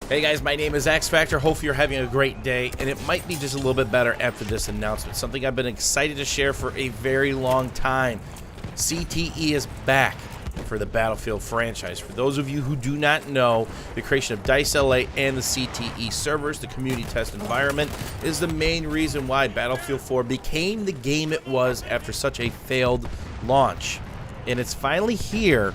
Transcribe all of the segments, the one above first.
Hey guys, my name is X Factor. Hopefully you're having a great day, and it might be just a little bit better after this announcement. Something I've been excited to share for a very long time. CTE is back for the Battlefield franchise. For those of you who do not know, the creation of DICE LA and the CTE servers, the community test environment, is the main reason why Battlefield 4 became the game it was after such a failed launch. And it's finally here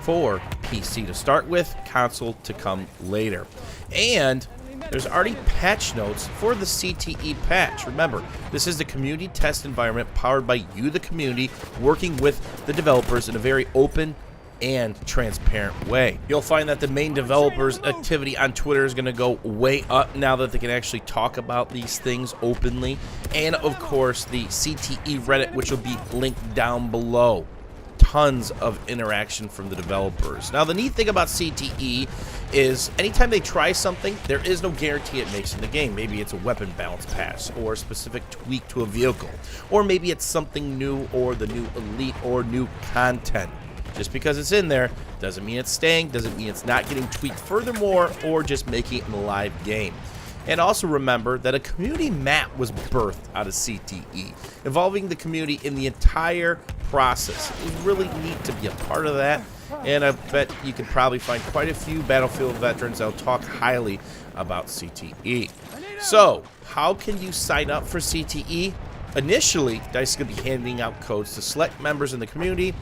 for PC to start with, console to come later. And there's already patch notes for the CTE patch. Remember, this is the community test environment powered by you, the community, working with the developers in a very open and transparent way. You'll find that the main developers' activity on Twitter is going to go way up now that they can actually talk about these things openly. And of course, the CTE Reddit, which will be linked down below. Tons of interaction from the developers. Now, the neat thing about CTE is anytime they try something, there is no guarantee it makes in the game. Maybe it's a weapon balance pass or a specific tweak to a vehicle, or maybe it's something new or the new elite or new content. Just because it's in there doesn't mean it's staying, doesn't mean it's not getting tweaked furthermore, or just making it in a live game. And also remember that a community map was birthed out of CTE, involving the community in the entire process. It was really neat to be a part of that, and I bet you could probably find quite a few Battlefield veterans that'll talk highly about CTE. So, how can you sign up for CTE? Initially, DICE is going to be handing out codes to select members in the community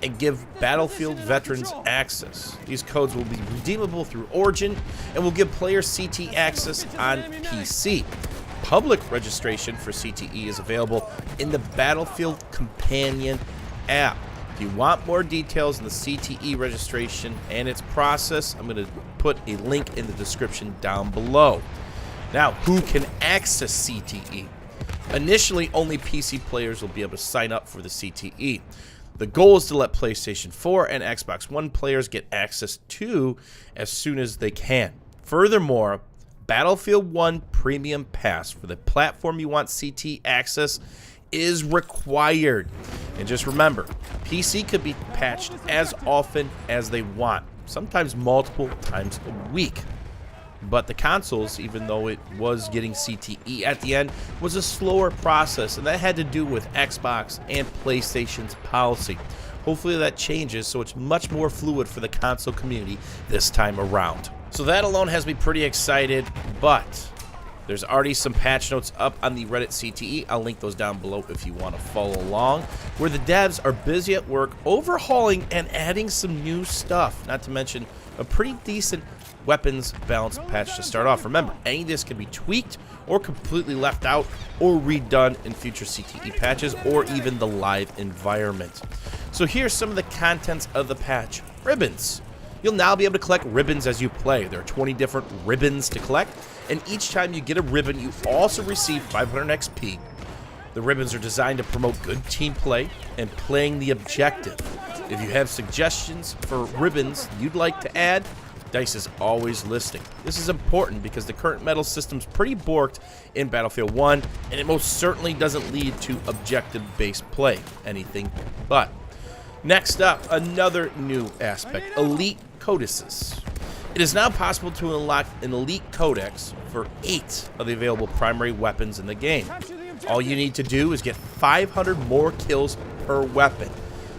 and give Battlefield veterans access. These codes will be redeemable through Origin and will give players CTE access on PC. Public registration for CTE is available in the Battlefield Companion app. If you want more details on the CTE registration and its process, I'm going to put a link in the description down below. Now, who can access CTE? Initially, only PC players will be able to sign up for the CTE. The goal is to let PlayStation 4 and Xbox One players get access to as soon as they can. Furthermore, Battlefield 1 Premium Pass for the platform you want CTE access is required. And just remember, PC could be patched as often as they want, sometimes multiple times a week. But the consoles, even though it was getting CTE at the end, was a slower process, and that had to do with Xbox and PlayStation's policy. Hopefully that changes so it's much more fluid for the console community this time around. So that alone has me pretty excited, but there's already some patch notes up on the Reddit CTE. I'll link those down below if you want to follow along, where the devs are busy at work overhauling and adding some new stuff, not to mention a pretty decent weapons balance patch to start off. Remember, any of this can be tweaked or completely left out or redone in future CTE patches or even the live environment. So here's some of the contents of the patch. Ribbons. You'll now be able to collect ribbons as you play. There are 20 different ribbons to collect, and each time you get a ribbon, you also receive 500 XP. The ribbons are designed to promote good team play and playing the objective. If you have suggestions for ribbons you'd like to add, DICE is always listening. This is important because the current medal system's pretty borked in Battlefield 1, and it most certainly doesn't lead to objective-based play. Anything but. Next up, another new aspect, Elite Codices. It is now possible to unlock an Elite Codex for 8 of the available primary weapons in the game. All you need to do is get 500 more kills per weapon.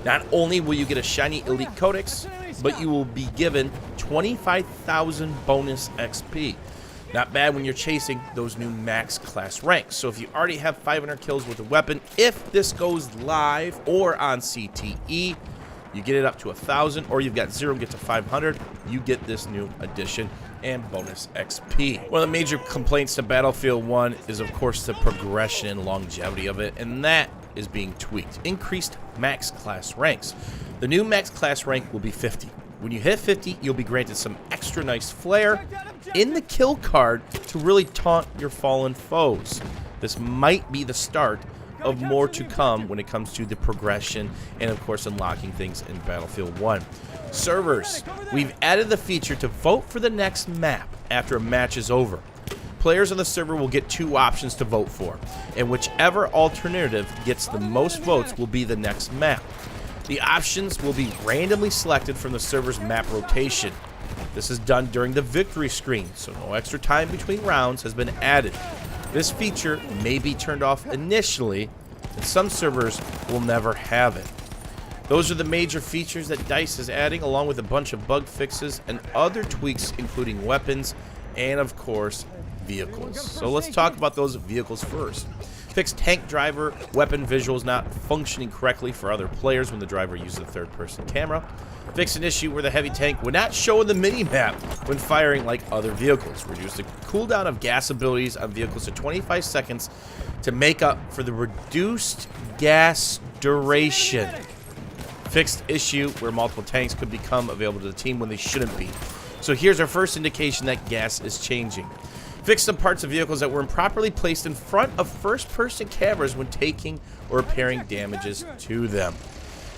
Not only will you get a shiny Elite Codex, but you will be given 25,000 bonus XP. Not bad when you're chasing those new max class ranks. So if you already have 500 kills with a weapon, if this goes live or on CTE, you get it up to 1,000, or you've got 0 and get to 500, you get this new addition and bonus XP. One of the major complaints to Battlefield 1 is, of course, the progression and longevity of it, and that is being tweaked. Increased max class ranks. The new max class rank will be 50. When you hit 50, you'll be granted some extra nice flair in the kill card to really taunt your fallen foes. This might be the start of more to come when it comes to the progression and, of course, unlocking things in Battlefield 1. Servers. We've added the feature to vote for the next map after a match is over. Players on the server will get 2 options to vote for, and whichever alternative gets the most votes will be the next map. The options will be randomly selected from the server's map rotation. This is done during the victory screen, so no extra time between rounds has been added. This feature may be turned off initially, and some servers will never have it. Those are the major features that DICE is adding, along with a bunch of bug fixes and other tweaks, including weapons and, of course, vehicles. So let's talk about those vehicles first. Fixed tank driver weapon visuals not functioning correctly for other players when the driver uses a third-person camera. Fixed an issue where the heavy tank would not show in the mini-map when firing like other vehicles. Reduced the cooldown of gas abilities on vehicles to 25 seconds to make up for the reduced gas duration. Fixed issue where multiple tanks could become available to the team when they shouldn't be. So here's our first indication that gas is changing. Fix some parts of vehicles that were improperly placed in front of first-person cameras when taking or repairing damages to them.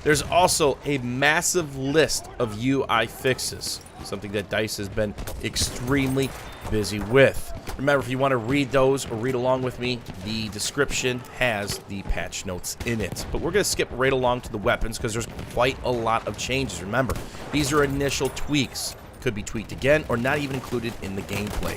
There's also a massive list of UI fixes, something that DICE has been extremely busy with. Remember, if you want to read those or read along with me, the description has the patch notes in it. But we're going to skip right along to the weapons because there's quite a lot of changes. Remember, these are initial tweaks. Could be tweaked again or not even included in the gameplay.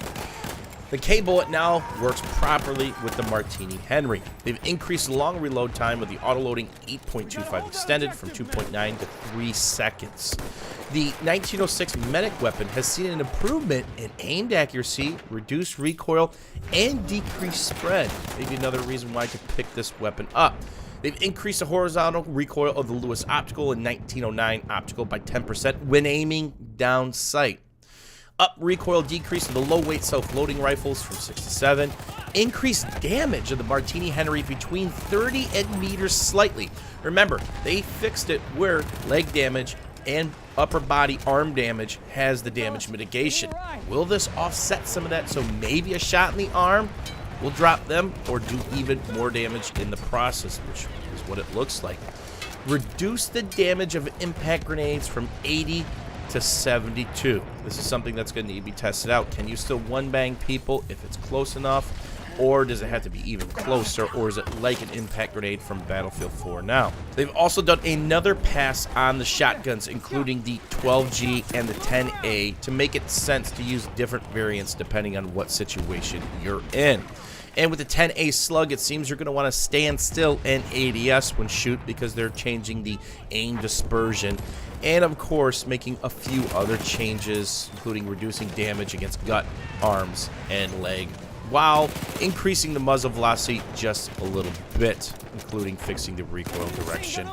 The K-Bullet now works properly with the Martini Henry. They've increased the long reload time with the auto-loading 8.25 extended from 2.9 to 3 seconds. The 1906 medic weapon has seen an improvement in aimed accuracy, reduced recoil, and decreased spread. Maybe another reason why I could pick this weapon up. They've increased the horizontal recoil of the Lewis Optical and 1909 Optical by 10% when aiming down sight. Up recoil decrease of the low-weight self-loading rifles from 6 to 7. Increased damage of the Martini Henry between 30 and meters slightly. Remember, they fixed it where leg damage and upper body arm damage has the damage mitigation. Will this offset some of that, so maybe a shot in the arm will drop them or do even more damage in the process, which is what it looks like. Reduce the damage of impact grenades from 80 to 72. This is something that's going to need to be tested out. Can you still one-bang people if it's close enough? Or does it have to be even closer? Or is it like an impact grenade from Battlefield 4 now? They've also done another pass on the shotguns, including the 12G and the 10A, to make it sense to use different variants depending on what situation you're in. And with the 10A slug, it seems you're going to want to stand still and ADS when shoot because they're changing the aim dispersion. And of course, making a few other changes, including reducing damage against gut, arms, and leg, while increasing the muzzle velocity just a little bit, including fixing the recoil direction.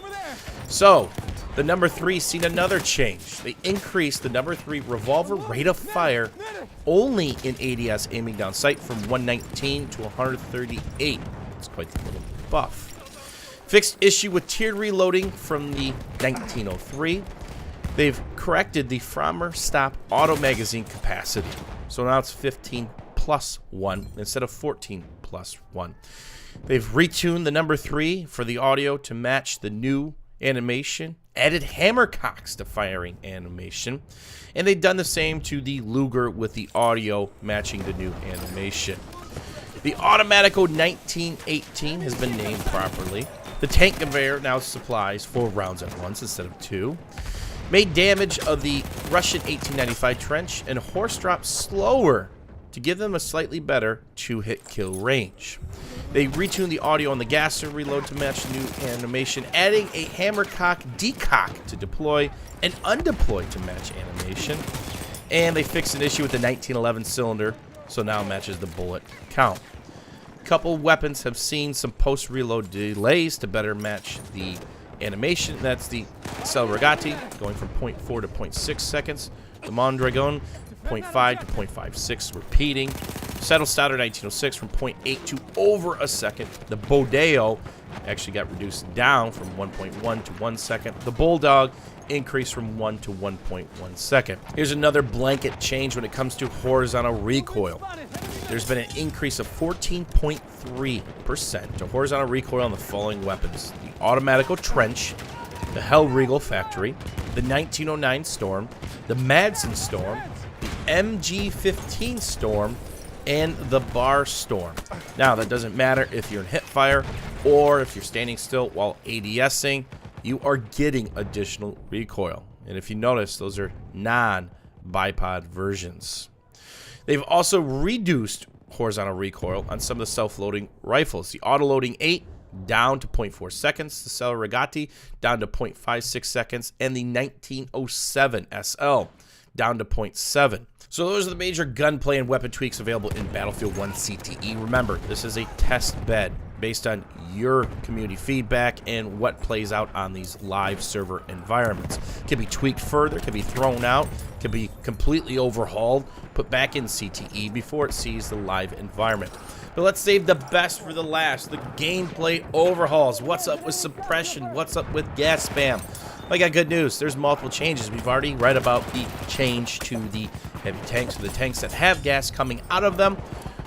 So, the number 3 seen another change. They increased the number 3 revolver rate of fire only in ADS aiming down sight from 119 to 138. It's quite the little buff. Fixed issue with tiered reloading from the 1903. They've corrected the Frommer stop auto magazine capacity. So now it's 15 plus 1 instead of 14 plus 1. They've retuned the number 3 for the audio to match the new animation, added hammercocks to firing animation, and they've done the same to the Luger with the audio matching the new animation. The Automatico 1918 has been named properly. The tank conveyor now supplies 4 rounds at once instead of 2. Made damage of the Russian 1895 trench and horse drop slower to give them a slightly better 2-hit kill range. They retuned the audio on the gasser reload to match the new animation, adding a hammercock decock to deploy and undeploy to match animation. And they fixed an issue with the 1911 cylinder, so now it matches the bullet count. A couple weapons have seen some post-reload delays to better match the animation. That's the Celregati going from 0.4 to 0.6 seconds. The Mondragon 0.5 to 0.56 repeating. Saddle Stoddard 1906 from 0.8 to over a second. The Bodeo actually got reduced down from 1.1 to 1 second. The Bulldog increased from 1 to 1.1 second. Here's another blanket change when it comes to horizontal recoil. There's been an increase of 14.3% to horizontal recoil on the following weapons: the Automatico Trench, the Hellriegel Factory, the 1909 Storm, the Madsen Storm, the MG15 Storm, and the Bar Storm. Now, that doesn't matter if you're in hip fire or if you're standing still while ADSing, you are getting additional recoil. And if you notice, those are non bipod versions. They've also reduced horizontal recoil on some of the self-loading rifles. The auto-loading 8 down to 0.4 seconds, the Celeragati down to 0.56 seconds, and the 1907 SL down to 0.7. So those are the major gunplay and weapon tweaks available in Battlefield 1 CTE. Remember, this is a test bed based on your community feedback and what plays out on these live server environments. Can be tweaked further, can be thrown out, can be completely overhauled, put back in CTE before it sees the live environment. But let's save the best for the last, the gameplay overhauls. What's up with suppression? What's up with gas spam? I got good news. There's multiple changes. We've already read about the change to the heavy tanks, or the tanks that have gas coming out of them.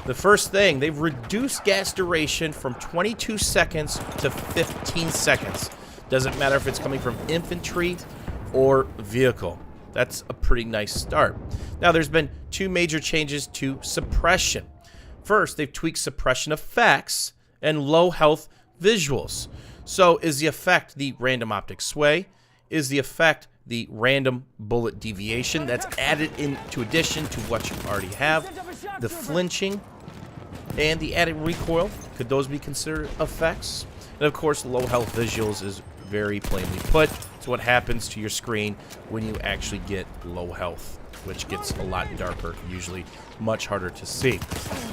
The first thing, they've reduced gas duration from 22 seconds to 15 seconds. Doesn't matter if it's coming from infantry or vehicle. That's a pretty nice start. Now, there's been two major changes to suppression. First, they've tweaked suppression effects and low health visuals. So is the effect the random optic sway? Is the effect the random bullet deviation that's added into addition to what you already have? The flinching and the added recoil, could those be considered effects? And of course, low health visuals is very plainly put. It's what happens to your screen when you actually get low health, which gets a lot darker, usually much harder to see.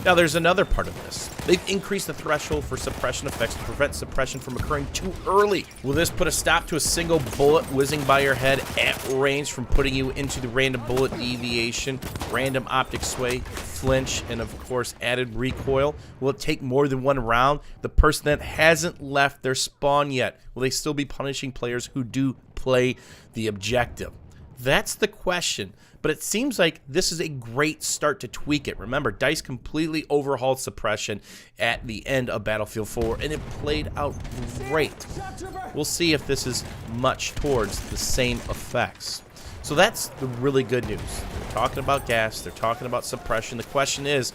Now, there's another part of this. They've increased the threshold for suppression effects to prevent suppression from occurring too early. Will this put a stop to a single bullet whizzing by your head at range from putting you into the random bullet deviation, random optic sway, flinch, and of course added recoil? Will it take more than one round? The person that hasn't left their spawn yet, will they still be punishing players who do play the objective? That's the question, but it seems like this is a great start to tweak it. Remember, DICE completely overhauled suppression at the end of Battlefield 4, and it played out great. We'll see if this is much towards the same effects. So that's the really good news. They're talking about gas, they're talking about suppression. The question is,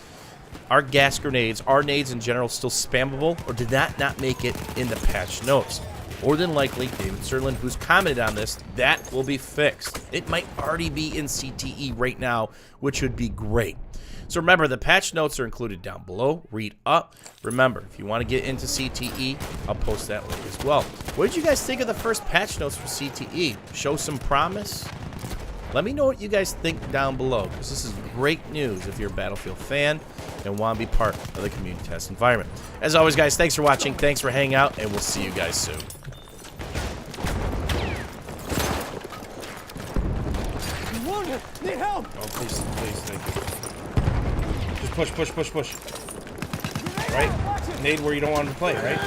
are gas grenades, are nades in general still spammable, or did that not make it in the patch notes? More than likely, David Serlin, who's commented on this, that will be fixed. It might already be in CTE right now, which would be great. So remember, the patch notes are included down below. Read up. Remember, if you want to get into CTE, I'll post that link as well. What did you guys think of the first patch notes for CTE? Show some promise? Let me know what you guys think down below, because this is great news if you're a Battlefield fan and want to be part of the community test environment. As always, guys, thanks for watching, thanks for hanging out, and we'll see you guys soon. Need help! Oh, please, please, thank you. Just push, push, push, push. Right? Nade where you don't want him to play, right?